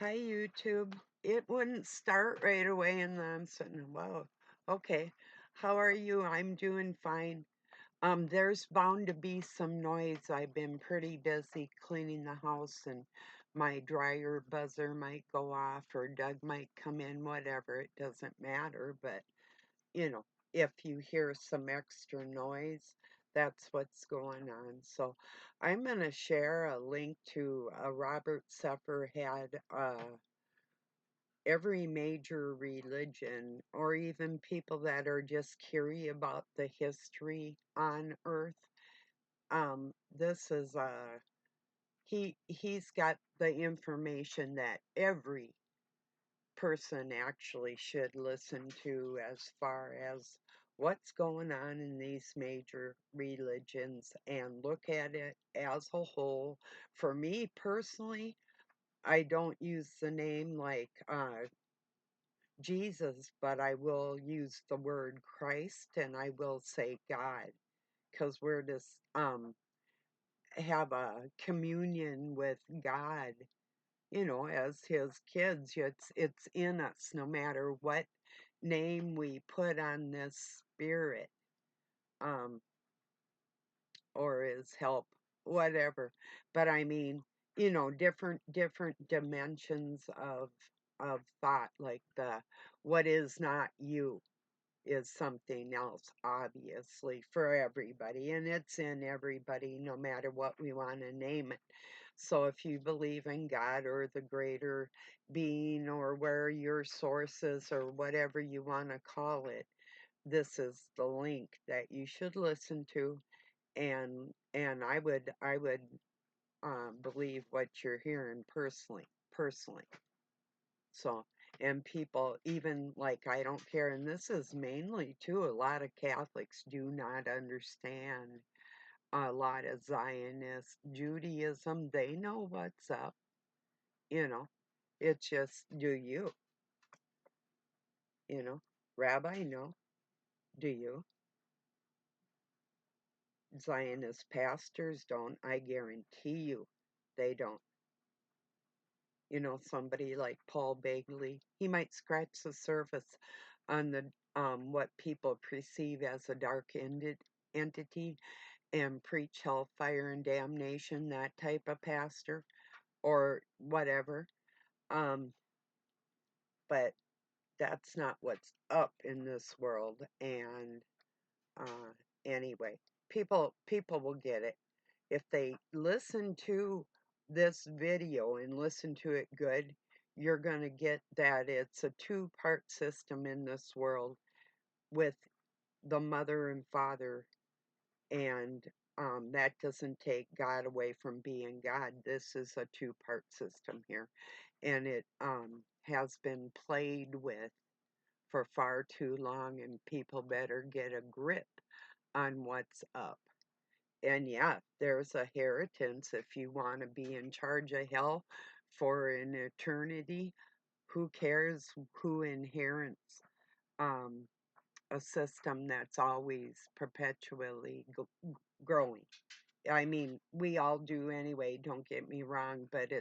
Hi, YouTube. It wouldn't start right away, and then I'm sitting, whoa, okay. How are you? I'm doing fine. There's bound to be some noise. I've been pretty busy cleaning the house, and my dryer buzzer might go off, or Doug might come in, whatever. It doesn't matter, but you know, if you hear some extra noise, that's what's going on. So I'm going to share a link to Robert Sepper had every major religion, or even people that are just curious about the history on Earth. This is he's got the information that every person actually should listen to as far as what's going on in these major religions and look at it as a whole. For me personally, I don't use the name like Jesus, but I will use the word Christ and I will say God because we're just have a communion with God, as his kids. It's in us no matter what name we put on this spirit, um, or his help, whatever. But I mean, different dimensions of thought, like the what is not you is something else, obviously, for everybody, and it's in everybody, no matter what we want to name it. So if you believe in God or the greater being or where your source is or whatever you want to call it, this is the link that you should listen to, and I would believe what you're hearing personally. So, and people, even like, I don't care, and this is mainly too, a lot of Catholics do not understand a lot of Zionist Judaism. They know what's up, you know. It's just, do you, you know? Rabbi, no. Do you? Zionist pastors don't. I guarantee you they don't. Somebody like Paul Begley, he might scratch the surface on the what people perceive as a dark entity and preach hellfire and damnation, that type of pastor or whatever. Um, but that's not what's up in this world. And uh, anyway, people will get it if they listen to this video and listen to it good. You're going to get that it's a two-part system in this world with the mother and father, and that doesn't take God away from being God. This is a two-part system here, and it has been played with for far too long, and people better get a grip on what's up. And yeah, there's a inheritance if you want to be in charge of hell for an eternity. Who cares who inherits um, a system that's always perpetually growing? I mean, we all do anyway, don't get me wrong, but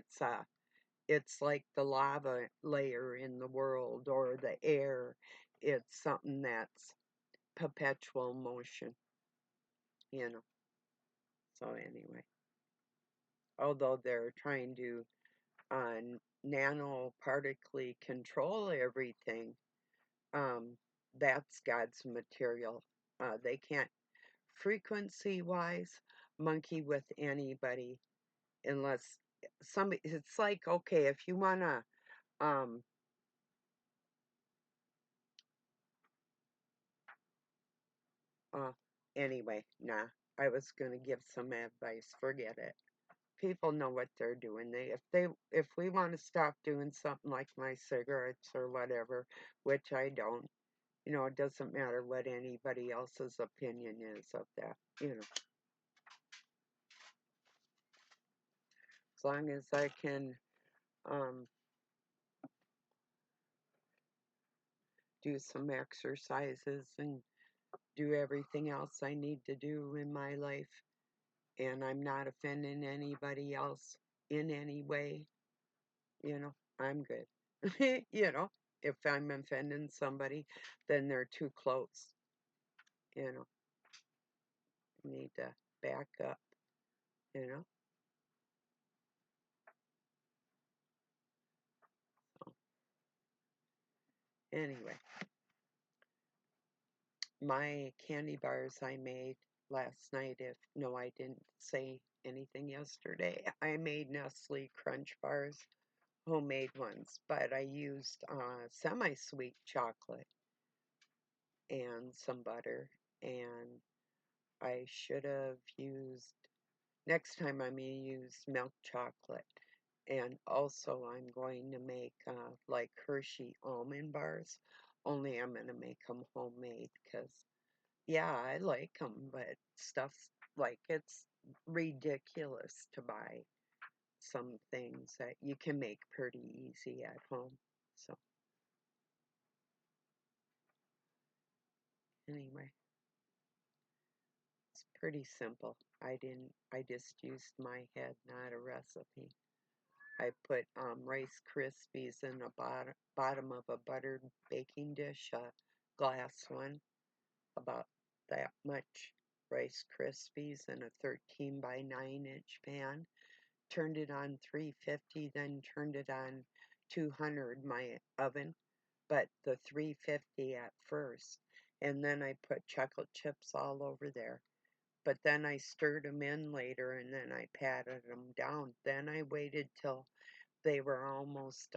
it's like the lava layer in the world or the air. It's something that's perpetual motion, you know. So anyway, although they're trying to uh, nanopartically control everything, um, that's God's material. They can't frequency-wise monkey with anybody unless somebody. It's like, okay, if you wanna, um, uh, anyway, nah. I was gonna give some advice. Forget it. People know what they're doing. If we want to stop doing something like my cigarettes or whatever, which I don't, it doesn't matter what anybody else's opinion is of that, as long as I can um, do some exercises and do everything else I need to do in my life, and I'm not offending anybody else in any way, you know. I'm good. You know, if I'm offending somebody, then they're too close. You know, need to back up, you know. So, anyway, my candy bars I made last night, if no, I didn't say anything yesterday. I made Nestle Crunch bars, homemade ones, but I used semi sweet chocolate and some butter, and I should have used, next time I'm going to use milk chocolate. And also, I'm going to make like Hershey almond bars, only I'm going to make them homemade because, yeah, I like them, but stuff's like it's ridiculous to buy some things that you can make pretty easy at home. So, anyway, it's pretty simple. I just used my head, not a recipe. I put Rice Krispies in the bottom of a buttered baking dish, a glass one, about that much Rice Krispies in a 13 by 9-inch pan. Turned it on 350, then turned it on 200, my oven, but the 350 at first. And then I put chocolate chips all over there. But then I stirred them in later and then I patted them down. Then I waited till they were almost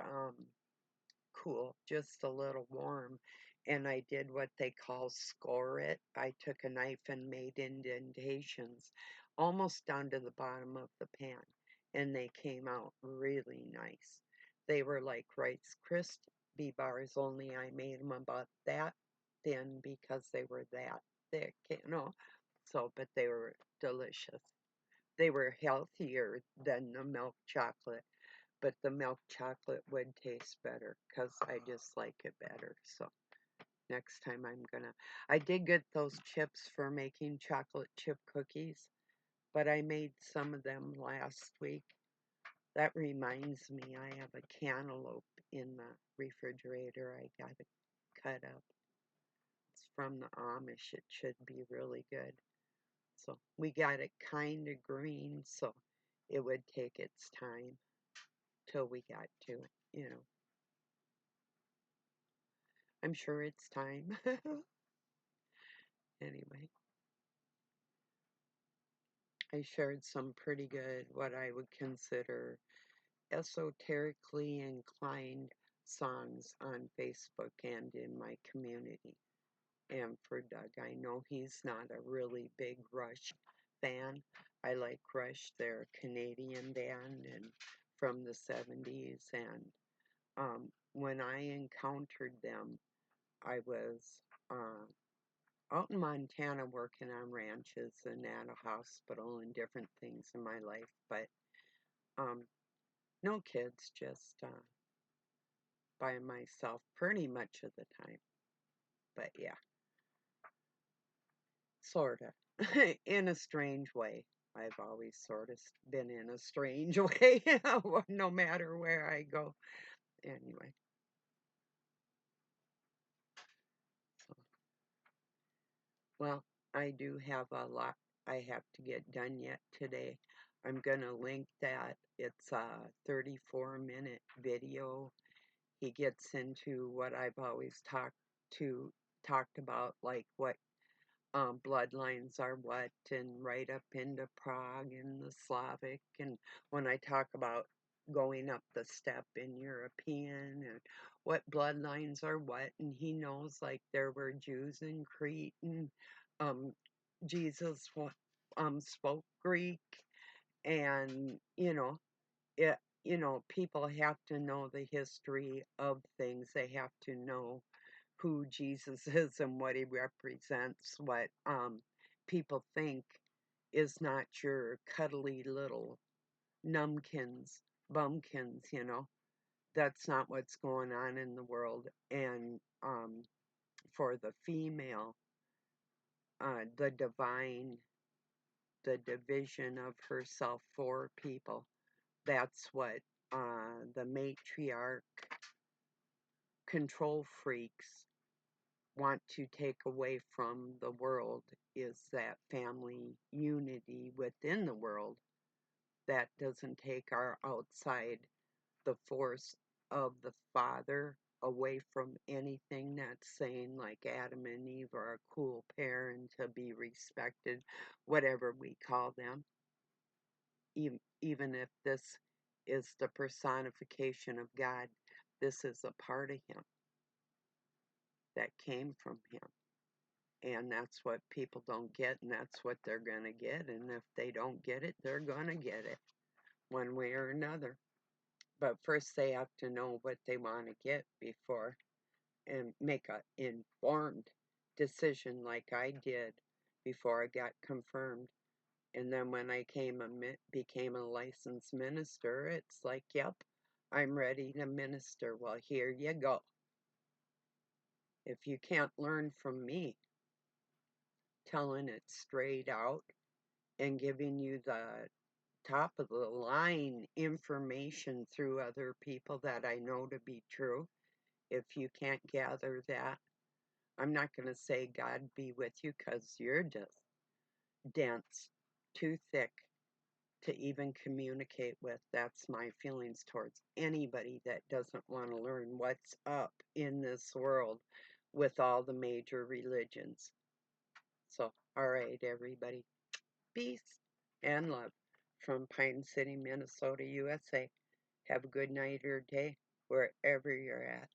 cool, just a little warm, and I did what they call score it. I took a knife and made indentations almost down to the bottom of the pan, and they came out really nice. They were like Rice Krispie bars, only I made them about that thin because they were that thick, you know. So, but they were delicious. They were healthier than the milk chocolate, but the milk chocolate would taste better because I just like it better. So next time I did get those chips for making chocolate chip cookies, but I made some of them last week. That reminds me, I have a cantaloupe in the refrigerator I gotta cut up. It's from the Amish. It should be really good. So we got it kind of green, so it would take its time till we got to it, you know. I'm sure it's time. Anyway, I shared some pretty good, what I would consider esoterically inclined songs on Facebook and in my community. And for Doug, I know he's not a really big Rush fan. I like Rush, they're a Canadian band and from the 70s. And when I encountered them, I was out in Montana working on ranches and at a hospital and different things in my life, but um, no kids, just by myself pretty much of the time. But yeah, sort of. In a strange way. I've always sort of been in a strange way, no matter where I go. Anyway, so, well, I do have a lot I have to get done yet today. I'm going to link that. It's a 34-minute video. He gets into what I've always talked about, like what bloodlines are what, and right up into Prague and the Slavic, and when I talk about going up the step in European and what bloodlines are what, and he knows like there were Jews in Crete and um, Jesus spoke Greek, and it. People have to know the history of things. They have to know who Jesus is and what he represents, what people think is not your cuddly little numbkins, bumpkins. That's not what's going on in the world. And for the female, the divine, the division of herself for people, that's what the matriarch control freaks want to take away from the world is that family unity within the world that doesn't take our outside the force of the Father away from anything that's saying like Adam and Eve are a cool pair and to be respected, whatever we call them, even if this is the personification of God, this is a part of Him that came from Him. And that's what people don't get, and that's what they're going to get. And if they don't get it, they're going to get it one way or another. But first, they have to know what they want to get before and make an informed decision like I did before I got confirmed. And then when I became a licensed minister, it's like, yep, I'm ready to minister. Well, here you go. If you can't learn from me, telling it straight out and giving you the top of the line information through other people that I know to be true, if you can't gather that, I'm not going to say God be with you because you're just dense, too thick to even communicate with. That's my feelings towards anybody that doesn't want to learn what's up in this world with all the major religions. So, all right, everybody. Peace and love from Pine City, Minnesota, USA. Have a good night or day wherever you're at.